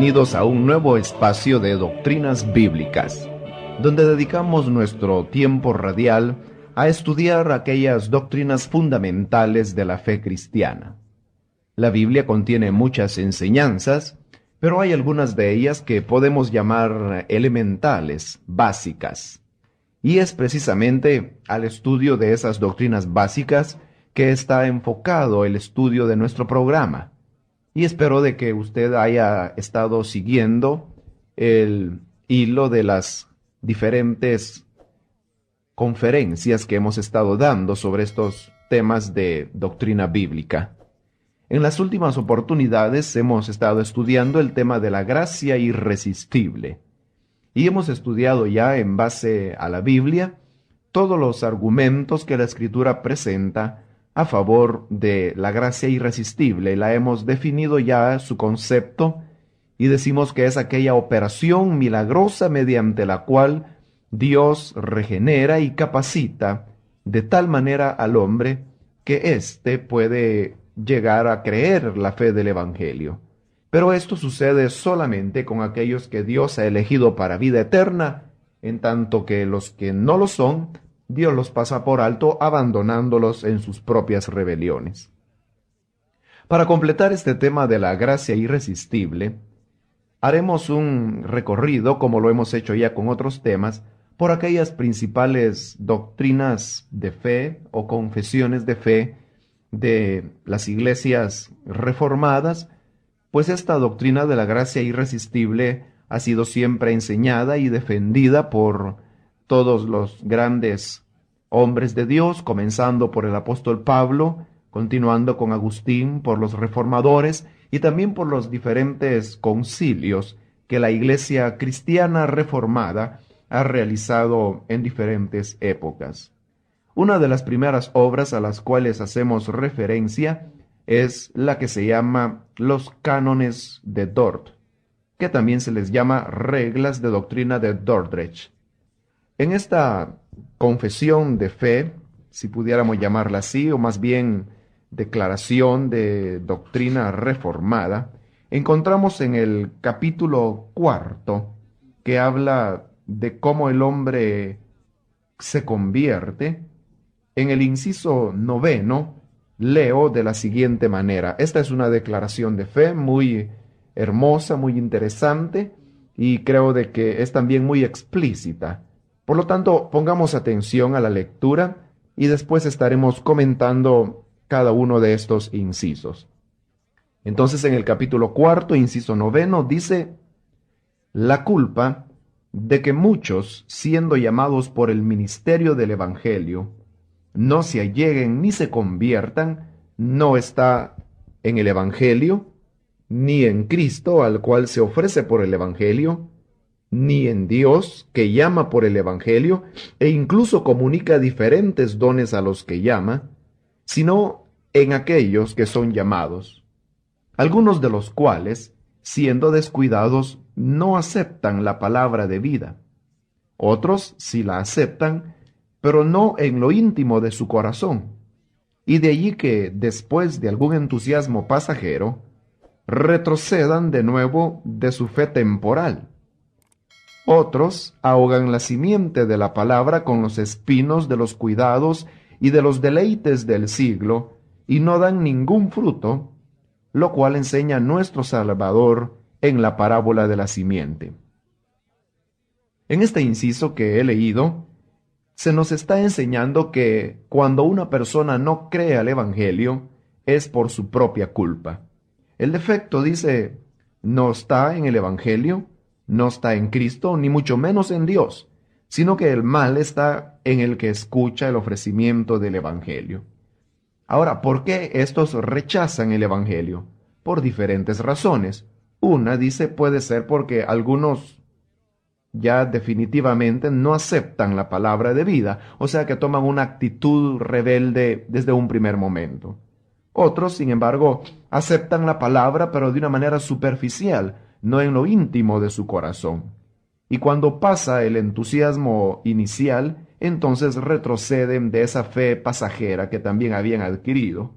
Bienvenidos a un nuevo espacio de doctrinas bíblicas, donde dedicamos nuestro tiempo radial a estudiar aquellas doctrinas fundamentales de la fe cristiana. La Biblia contiene muchas enseñanzas, pero hay algunas de ellas que podemos llamar elementales, básicas. Y es precisamente al estudio de esas doctrinas básicas que está enfocado el estudio de nuestro programa. Y espero de que usted haya estado siguiendo el hilo de las diferentes conferencias que hemos estado dando sobre estos temas de doctrina bíblica. En las últimas oportunidades hemos estado estudiando el tema de la gracia irresistible. Y hemos estudiado ya en base a la Biblia todos los argumentos que la Escritura presenta a favor de la gracia irresistible. La hemos definido ya su concepto y decimos que es aquella operación milagrosa mediante la cual Dios regenera y capacita de tal manera al hombre que éste puede llegar a creer la fe del Evangelio. Pero esto sucede solamente con aquellos que Dios ha elegido para vida eterna, en tanto que los que no lo son, Dios los pasa por alto abandonándolos en sus propias rebeliones. Para completar este tema de la gracia irresistible, haremos un recorrido, como lo hemos hecho ya con otros temas, por aquellas principales doctrinas de fe o confesiones de fe de las iglesias reformadas, pues esta doctrina de la gracia irresistible ha sido siempre enseñada y defendida por todos los grandes hombres de Dios, comenzando por el apóstol Pablo, continuando con Agustín, por los reformadores y también por los diferentes concilios que la iglesia cristiana reformada ha realizado en diferentes épocas. Una de las primeras obras a las cuales hacemos referencia es la que se llama los cánones de Dort, que también se les llama reglas de doctrina de Dordrecht. En esta confesión de fe, si pudiéramos llamarla así, o más bien declaración de doctrina reformada, encontramos en el capítulo 4 que habla de cómo el hombre se convierte. En el inciso 9 leo de la siguiente manera. Esta es una declaración de fe muy hermosa, muy interesante, y creo de que es también muy explícita. Por lo tanto, pongamos atención a la lectura y después estaremos comentando cada uno de estos incisos. Entonces, en el capítulo 4, inciso 9, dice: la culpa de que muchos, siendo llamados por el ministerio del Evangelio, no se alleguen ni se conviertan, no está en el Evangelio, ni en Cristo, al cual se ofrece por el Evangelio, ni en Dios, que llama por el Evangelio, e incluso comunica diferentes dones a los que llama, sino en aquellos que son llamados, algunos de los cuales, siendo descuidados, no aceptan la palabra de vida. Otros sí la aceptan, pero no en lo íntimo de su corazón. Y de allí que, después de algún entusiasmo pasajero, retrocedan de nuevo de su fe temporal. Otros ahogan la simiente de la palabra con los espinos de los cuidados y de los deleites del siglo, y no dan ningún fruto, lo cual enseña nuestro Salvador en la parábola de la simiente. En este inciso que he leído, se nos está enseñando que cuando una persona no cree al Evangelio, es por su propia culpa. El defecto, dice, no está en el Evangelio, no está en Cristo, ni mucho menos en Dios, sino que el mal está en el que escucha el ofrecimiento del Evangelio. Ahora, ¿por qué estos rechazan el Evangelio? Por diferentes razones. Una, dice, puede ser porque algunos ya definitivamente no aceptan la palabra de vida, o sea que toman una actitud rebelde desde un primer momento. Otros, sin embargo, aceptan la palabra, pero de una manera superficial, no en lo íntimo de su corazón. Y cuando pasa el entusiasmo inicial, entonces retroceden de esa fe pasajera que también habían adquirido.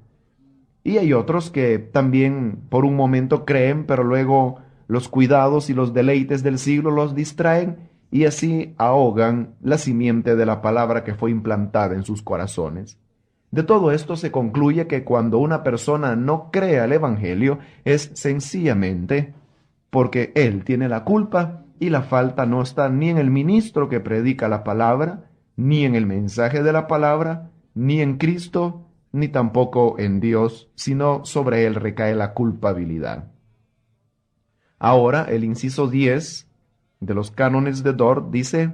Y hay otros que también por un momento creen, pero luego Los cuidados y los deleites del siglo los distraen y así ahogan la simiente de la palabra que fue implantada en sus corazones. De todo esto se concluye que cuando una persona no cree al Evangelio es sencillamente porque él tiene la culpa y la falta no está ni en el ministro que predica la palabra, ni en el mensaje de la palabra, ni en Cristo, ni tampoco en Dios, sino sobre él recae la culpabilidad. Ahora, el inciso 10 de los cánones de Dort dice: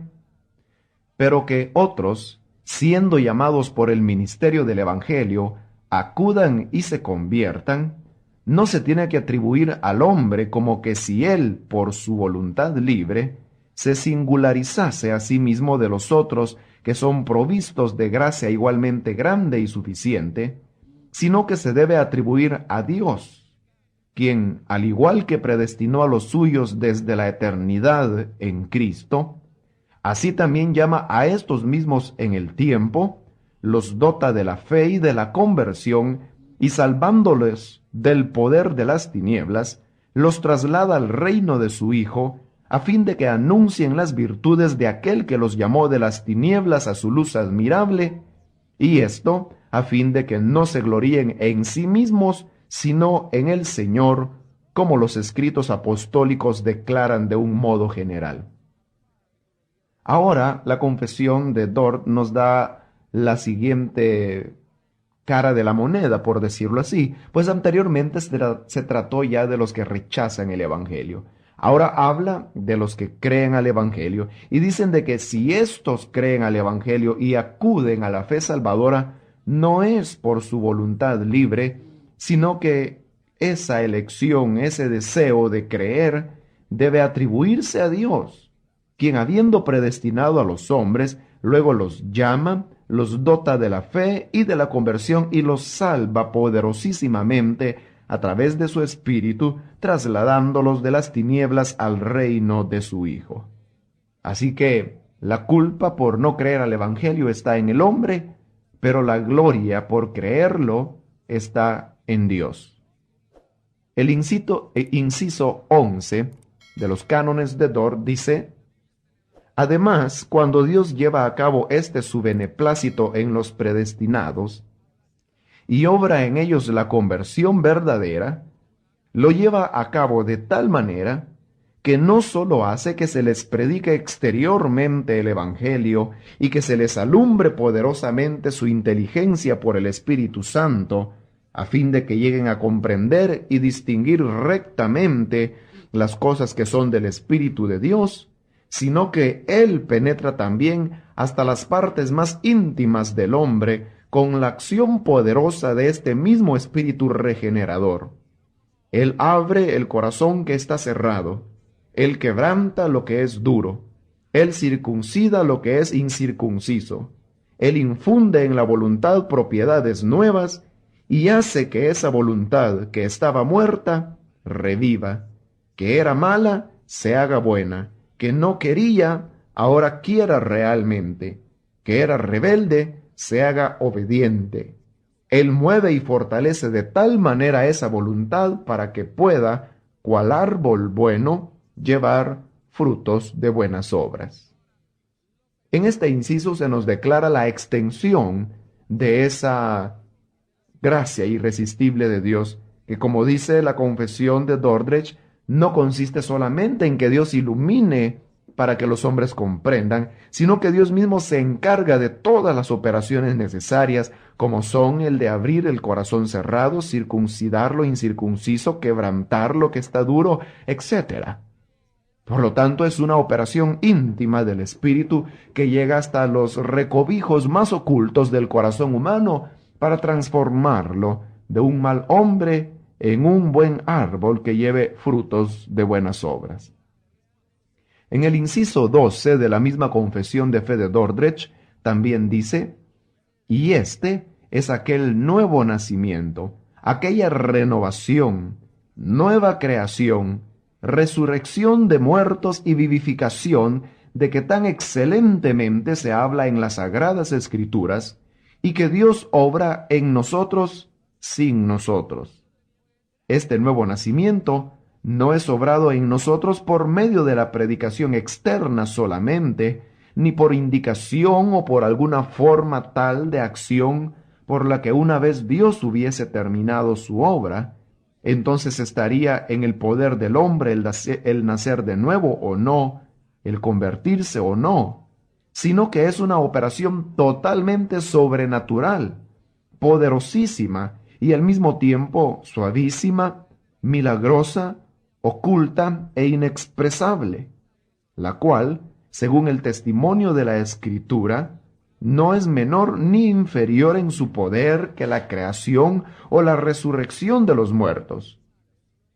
pero que otros, siendo llamados por el ministerio del Evangelio, acudan y se conviertan, no se tiene que atribuir al hombre como que si él, por su voluntad libre, se singularizase a sí mismo de los otros que son provistos de gracia igualmente grande y suficiente, sino que se debe atribuir a Dios, quien, al igual que predestinó a los suyos desde la eternidad en Cristo, así también llama a estos mismos en el tiempo, los dota de la fe y de la conversión, y salvándoles del poder de las tinieblas, los traslada al reino de su Hijo, a fin de que anuncien las virtudes de aquel que los llamó de las tinieblas a su luz admirable, y esto a fin de que no se gloríen en sí mismos, sino en el Señor, como los escritos apostólicos declaran de un modo general. Ahora, la confesión de Dort nos da la siguiente cara de la moneda, por decirlo así, pues anteriormente se trató ya de los que rechazan el Evangelio. Ahora habla de los que creen al Evangelio y dicen de que si estos creen al Evangelio y acuden a la fe salvadora, no es por su voluntad libre, sino que esa elección, ese deseo de creer, debe atribuirse a Dios, quien habiendo predestinado a los hombres, luego los llama, los dota de la fe y de la conversión y los salva poderosísimamente a través de su Espíritu, trasladándolos de las tinieblas al reino de su Hijo. Así que la culpa por no creer al Evangelio está en el hombre, pero la gloria por creerlo está en Dios. El inciso 11 de los cánones de Dort dice: además, cuando Dios lleva a cabo su beneplácito en los predestinados y obra en ellos la conversión verdadera, lo lleva a cabo de tal manera que no sólo hace que se les predique exteriormente el Evangelio y que se les alumbre poderosamente su inteligencia por el Espíritu Santo, a fin de que lleguen a comprender y distinguir rectamente las cosas que son del Espíritu de Dios, sino que Él penetra también hasta las partes más íntimas del hombre con la acción poderosa de este mismo Espíritu regenerador. Él abre el corazón que está cerrado, Él quebranta lo que es duro, Él circuncida lo que es incircunciso, Él infunde en la voluntad propiedades nuevas y hace que esa voluntad que estaba muerta reviva, que era mala se haga buena, que no quería ahora quiera realmente, que era rebelde se haga obediente. Él mueve y fortalece de tal manera esa voluntad para que pueda, cual árbol bueno, llevar frutos de buenas obras. En este inciso se nos declara la extensión de esa gracia irresistible de Dios, que como dice la confesión de Dordrecht, no consiste solamente en que Dios ilumine para que los hombres comprendan, sino que Dios mismo se encarga de todas las operaciones necesarias, como son el de abrir el corazón cerrado, circuncidar lo incircunciso, quebrantar lo que está duro, etc. Por lo tanto, es una operación íntima del Espíritu que llega hasta los recovijos más ocultos del corazón humano para transformarlo de un mal hombre en un buen árbol que lleve frutos de buenas obras. En el inciso 12 de la misma confesión de fe de Dordrecht también dice: y este es aquel nuevo nacimiento, aquella renovación, nueva creación, resurrección de muertos y vivificación de que tan excelentemente se habla en las Sagradas Escrituras, y que Dios obra en nosotros sin nosotros. Este nuevo nacimiento no es obrado en nosotros por medio de la predicación externa solamente, ni por indicación o por alguna forma tal de acción por la que una vez Dios hubiese terminado su obra, entonces estaría en el poder del hombre el nacer de nuevo o no, el convertirse o no, sino que es una operación totalmente sobrenatural, poderosísima y al mismo tiempo suavísima, milagrosa, oculta e inexpresable, la cual, según el testimonio de la Escritura, no es menor ni inferior en su poder que la creación o la resurrección de los muertos.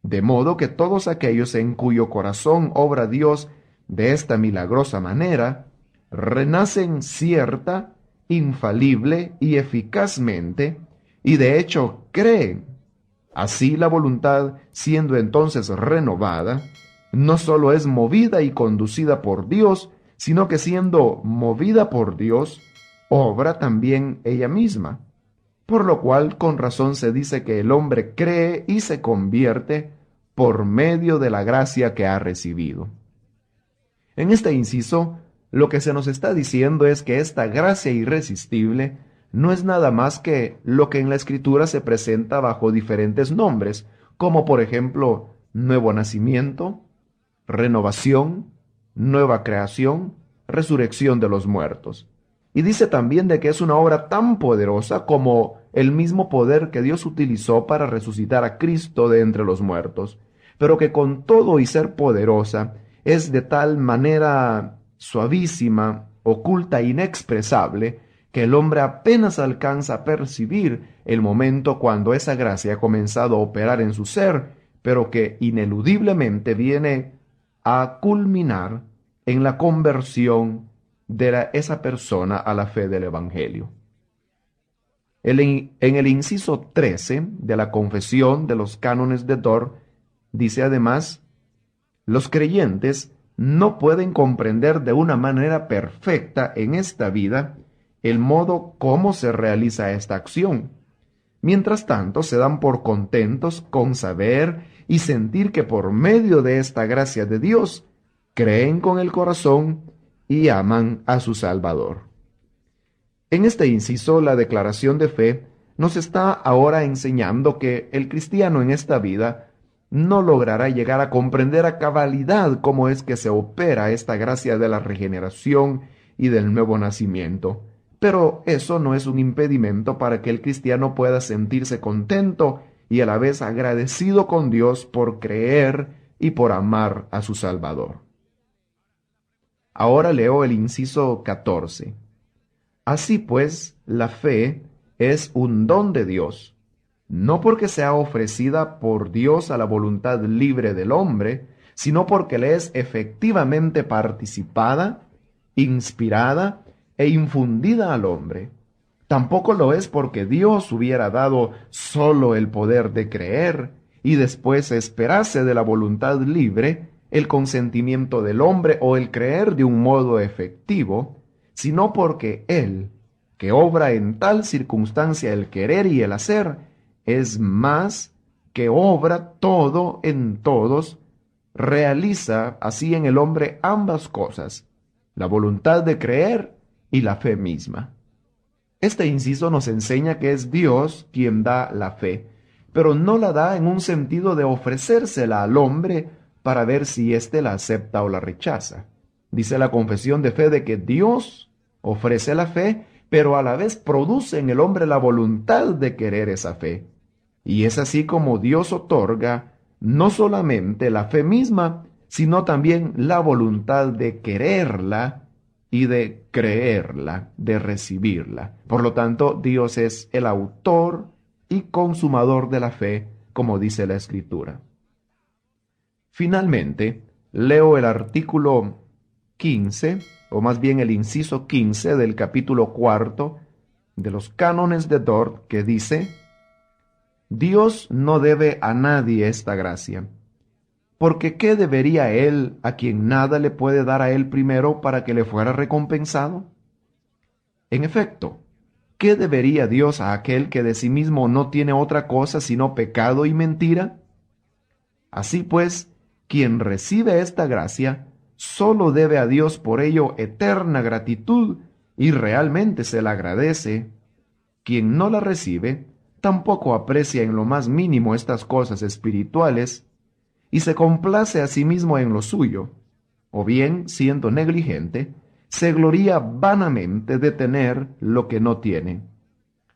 De modo que todos aquellos en cuyo corazón obra Dios de esta milagrosa manera, renacen cierta, infalible y eficazmente, y de hecho creen. Así la voluntad, siendo entonces renovada, no sólo es movida y conducida por Dios, sino que siendo movida por Dios, obra también ella misma. Por lo cual con razón se dice que el hombre cree y se convierte por medio de la gracia que ha recibido. En este inciso, lo que se nos está diciendo es que esta gracia irresistible no es nada más que lo que en la Escritura se presenta bajo diferentes nombres, como por ejemplo nuevo nacimiento, renovación, nueva creación, resurrección de los muertos. Y dice también de que es una obra tan poderosa como el mismo poder que Dios utilizó para resucitar a Cristo de entre los muertos, pero que con todo y ser poderosa, es de tal manera suavísima, oculta e inexpresable, que el hombre apenas alcanza a percibir el momento cuando esa gracia ha comenzado a operar en su ser, pero que ineludiblemente viene a culminar en la conversión de esa persona a la fe del Evangelio. En el inciso 13 de la confesión de los cánones de Dort, dice además: los creyentes no pueden comprender de una manera perfecta en esta vida el modo cómo se realiza esta acción. Mientras tanto, se dan por contentos con saber y sentir que por medio de esta gracia de Dios, creen con el corazón y aman a su Salvador. En este inciso, la declaración de fe nos está ahora enseñando que el cristiano en esta vida no logrará llegar a comprender a cabalidad cómo es que se opera esta gracia de la regeneración y del nuevo nacimiento. Pero eso no es un impedimento para que el cristiano pueda sentirse contento y a la vez agradecido con Dios por creer y por amar a su Salvador. Ahora leo el inciso 14. Así pues, la fe es un don de Dios, no porque sea ofrecida por Dios a la voluntad libre del hombre, sino porque le es efectivamente participada, inspirada e infundida al hombre. Tampoco lo es porque Dios hubiera dado solo el poder de creer y después esperase de la voluntad libre el consentimiento del hombre o el creer de un modo efectivo, sino porque Él, que obra en tal circunstancia el querer y el hacer, es más que obra todo en todos, realiza así en el hombre ambas cosas, la voluntad de creer y la fe misma. Este inciso nos enseña que es Dios quien da la fe, pero no la da en un sentido de ofrecérsela al hombre para ver si éste la acepta o la rechaza. Dice la confesión de fe de que Dios ofrece la fe, pero a la vez produce en el hombre la voluntad de querer esa fe. Y es así como Dios otorga no solamente la fe misma, sino también la voluntad de quererla y de creerla, de recibirla. Por lo tanto, Dios es el autor y consumador de la fe, como dice la Escritura. Finalmente, leo el artículo 15, o más bien el inciso 15 del capítulo 4 de los cánones de Dort, que dice: Dios no debe a nadie esta gracia, porque ¿qué debería él a quien nada le puede dar a él primero para que le fuera recompensado? En efecto, ¿qué debería Dios a aquel que de sí mismo no tiene otra cosa sino pecado y mentira? Así pues, quien recibe esta gracia, solo debe a Dios por ello eterna gratitud y realmente se la agradece. Quien no la recibe, tampoco aprecia en lo más mínimo estas cosas espirituales y se complace a sí mismo en lo suyo, o bien, siendo negligente, se gloría vanamente de tener lo que no tiene.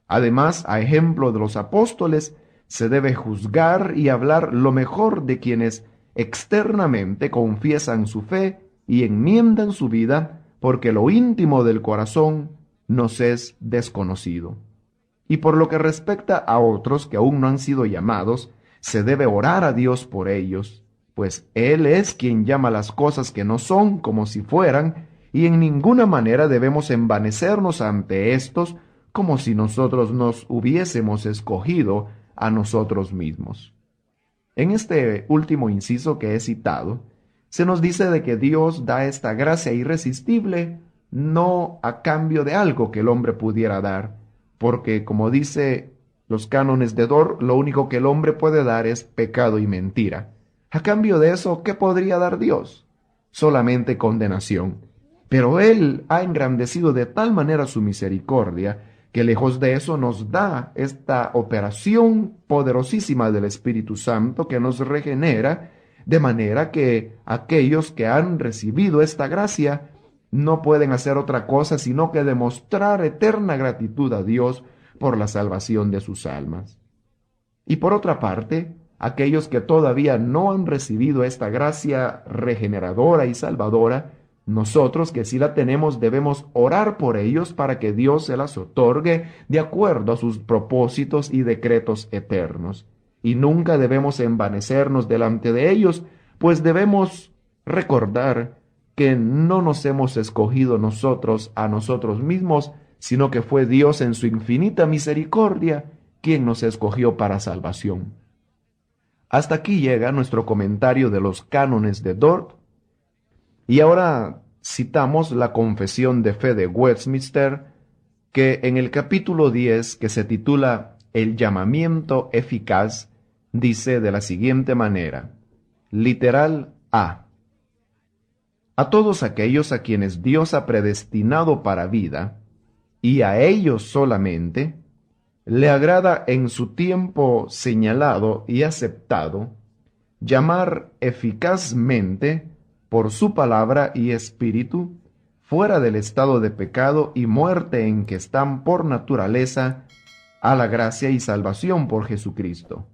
Además, a ejemplo de los apóstoles, se debe juzgar y hablar lo mejor de quienes externamente confiesan su fe y enmiendan su vida, porque lo íntimo del corazón nos es desconocido. Y por lo que respecta a otros que aún no han sido llamados, se debe orar a Dios por ellos, pues Él es quien llama las cosas que no son como si fueran, y en ninguna manera debemos envanecernos ante estos como si nosotros nos hubiésemos escogido a nosotros mismos. En este último inciso que he citado, se nos dice de que Dios da esta gracia irresistible no a cambio de algo que el hombre pudiera dar, porque como dice los cánones de Dort, lo único que el hombre puede dar es pecado y mentira. A cambio de eso, ¿qué podría dar Dios? Solamente condenación. Pero Él ha engrandecido de tal manera su misericordia que lejos de eso nos da esta operación poderosísima del Espíritu Santo que nos regenera, de manera que aquellos que han recibido esta gracia no pueden hacer otra cosa sino que demostrar eterna gratitud a Dios por la salvación de sus almas. Y por otra parte, aquellos que todavía no han recibido esta gracia regeneradora y salvadora, nosotros que sí la tenemos debemos orar por ellos para que Dios se las otorgue de acuerdo a sus propósitos y decretos eternos. Y nunca debemos envanecernos delante de ellos, pues debemos recordar que no nos hemos escogido nosotros a nosotros mismos, sino que fue Dios en su infinita misericordia quien nos escogió para salvación. Hasta aquí llega nuestro comentario de los cánones de Dort. Y ahora citamos la Confesión de Fe de Westminster, que en el capítulo 10, que se titula El llamamiento eficaz, dice de la siguiente manera, literal A. A todos aquellos a quienes Dios ha predestinado para vida, y a ellos solamente, le agrada en su tiempo señalado y aceptado, llamar eficazmente por su palabra y espíritu, fuera del estado de pecado y muerte en que están por naturaleza, a la gracia y salvación por Jesucristo,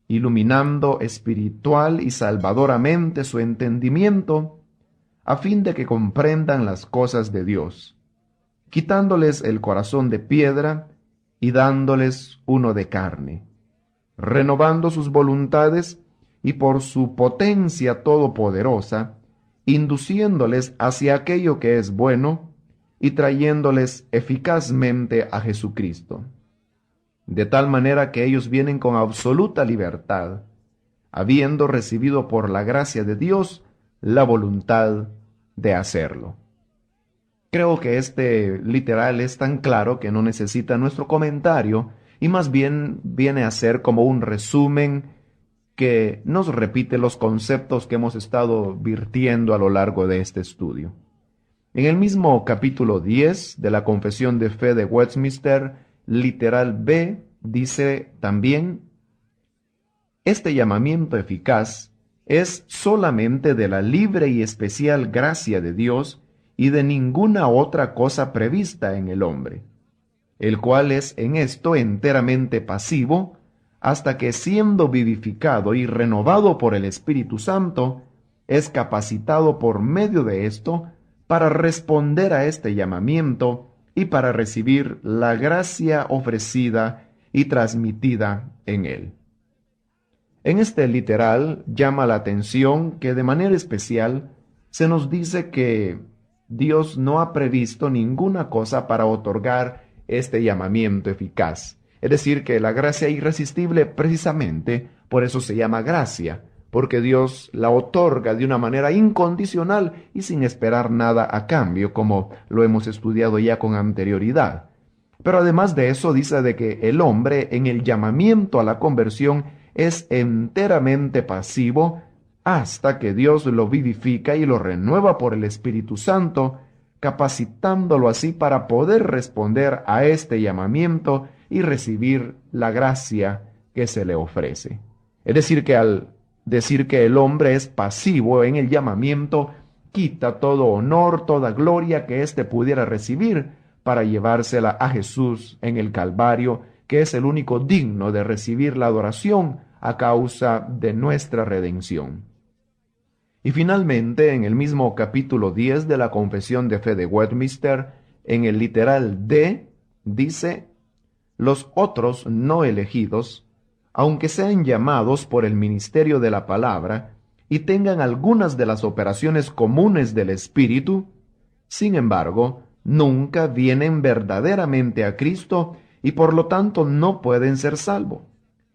iluminando espiritual y salvadoramente su entendimiento, a fin de que comprendan las cosas de Dios, quitándoles el corazón de piedra y dándoles uno de carne, renovando sus voluntades y por su potencia todopoderosa, induciéndoles hacia aquello que es bueno y trayéndoles eficazmente a Jesucristo, de tal manera que ellos vienen con absoluta libertad, habiendo recibido por la gracia de Dios la voluntad de hacerlo. Creo que este literal es tan claro que no necesita nuestro comentario y más bien viene a ser como un resumen que nos repite los conceptos que hemos estado virtiendo a lo largo de este estudio. En el mismo capítulo 10 de la Confesión de Fe de Westminster, literal B, dice también, este llamamiento eficaz es solamente de la libre y especial gracia de Dios y de ninguna otra cosa prevista en el hombre, el cual es en esto enteramente pasivo, hasta que siendo vivificado y renovado por el Espíritu Santo, es capacitado por medio de esto para responder a este llamamiento y para recibir la gracia ofrecida y transmitida en él. En este literal llama la atención que de manera especial se nos dice que Dios no ha previsto ninguna cosa para otorgar este llamamiento eficaz. Es decir, que la gracia irresistible precisamente por eso se llama gracia, porque Dios la otorga de una manera incondicional y sin esperar nada a cambio, como lo hemos estudiado ya con anterioridad. Pero además de eso dice de que el hombre en el llamamiento a la conversión es enteramente pasivo hasta que Dios lo vivifica y lo renueva por el Espíritu Santo, capacitándolo así para poder responder a este llamamiento y recibir la gracia que se le ofrece. Es decir, que al decir que el hombre es pasivo en el llamamiento, quita todo honor, toda gloria que éste pudiera recibir para llevársela a Jesús en el Calvario, que es el único digno de recibir la adoración a causa de nuestra redención. Y finalmente, en el mismo capítulo 10 de la Confesión de Fe de Westminster, en el literal D, dice: los otros no elegidos, aunque sean llamados por el ministerio de la palabra y tengan algunas de las operaciones comunes del Espíritu, sin embargo, nunca vienen verdaderamente a Cristo y por lo tanto no pueden ser salvos.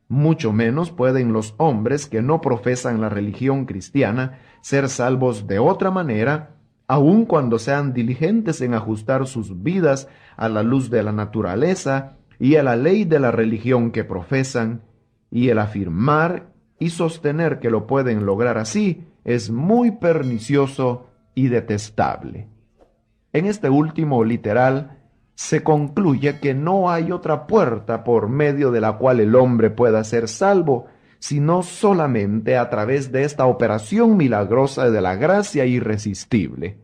Mucho menos pueden los hombres que no profesan la religión cristiana ser salvos de otra manera, aun cuando sean diligentes en ajustar sus vidas a la luz de la naturaleza y a la ley de la religión que profesan, y el afirmar y sostener que lo pueden lograr así es muy pernicioso y detestable. En este último literal se concluye que no hay otra puerta por medio de la cual el hombre pueda ser salvo, sino solamente a través de esta operación milagrosa de la gracia irresistible.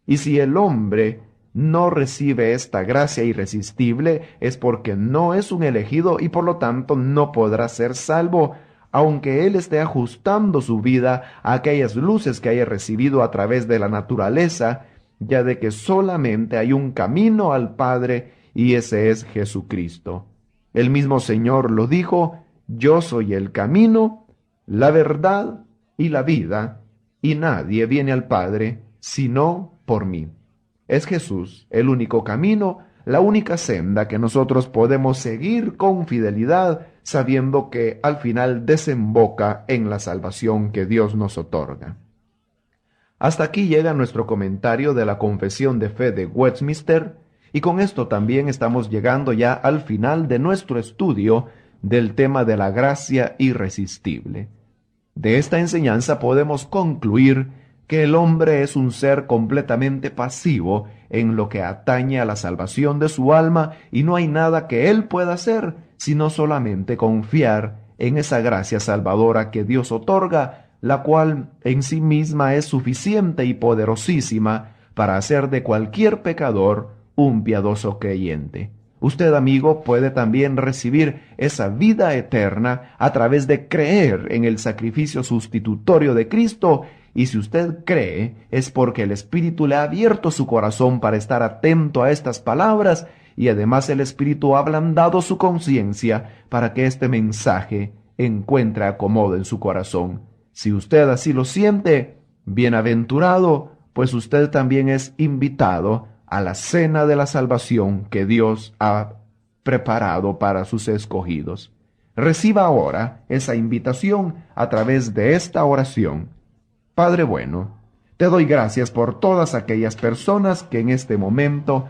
Y si el hombre no recibe esta gracia irresistible, es porque no es un elegido y por lo tanto no podrá ser salvo, aunque él esté ajustando su vida a aquellas luces que haya recibido a través de la naturaleza, ya de que solamente hay un camino al Padre y ese es Jesucristo. El mismo Señor lo dijo: yo soy el camino, la verdad y la vida, y nadie viene al Padre sino por mí. Es Jesús el único camino, la única senda que nosotros podemos seguir con fidelidad, sabiendo que al final desemboca en la salvación que Dios nos otorga. Hasta aquí llega nuestro comentario de la Confesión de Fe de Westminster, y con esto también estamos llegando ya al final de nuestro estudio del tema de la gracia irresistible. De esta enseñanza podemos concluir que el hombre es un ser completamente pasivo en lo que atañe a la salvación de su alma y no hay nada que él pueda hacer sino solamente confiar en esa gracia salvadora que Dios otorga, la cual en sí misma es suficiente y poderosísima para hacer de cualquier pecador un piadoso creyente. Usted, amigo, puede también recibir esa vida eterna a través de creer en el sacrificio sustitutorio de Cristo, y si usted cree es porque el Espíritu le ha abierto su corazón para estar atento a estas palabras, y además el Espíritu ha ablandado su conciencia para que este mensaje encuentre acomodo en su corazón. Si usted así lo siente, bienaventurado, pues usted también es invitado a la cena de la salvación que Dios ha preparado para sus escogidos. Reciba ahora esa invitación a través de esta oración. Padre bueno, te doy gracias por todas aquellas personas que en este momento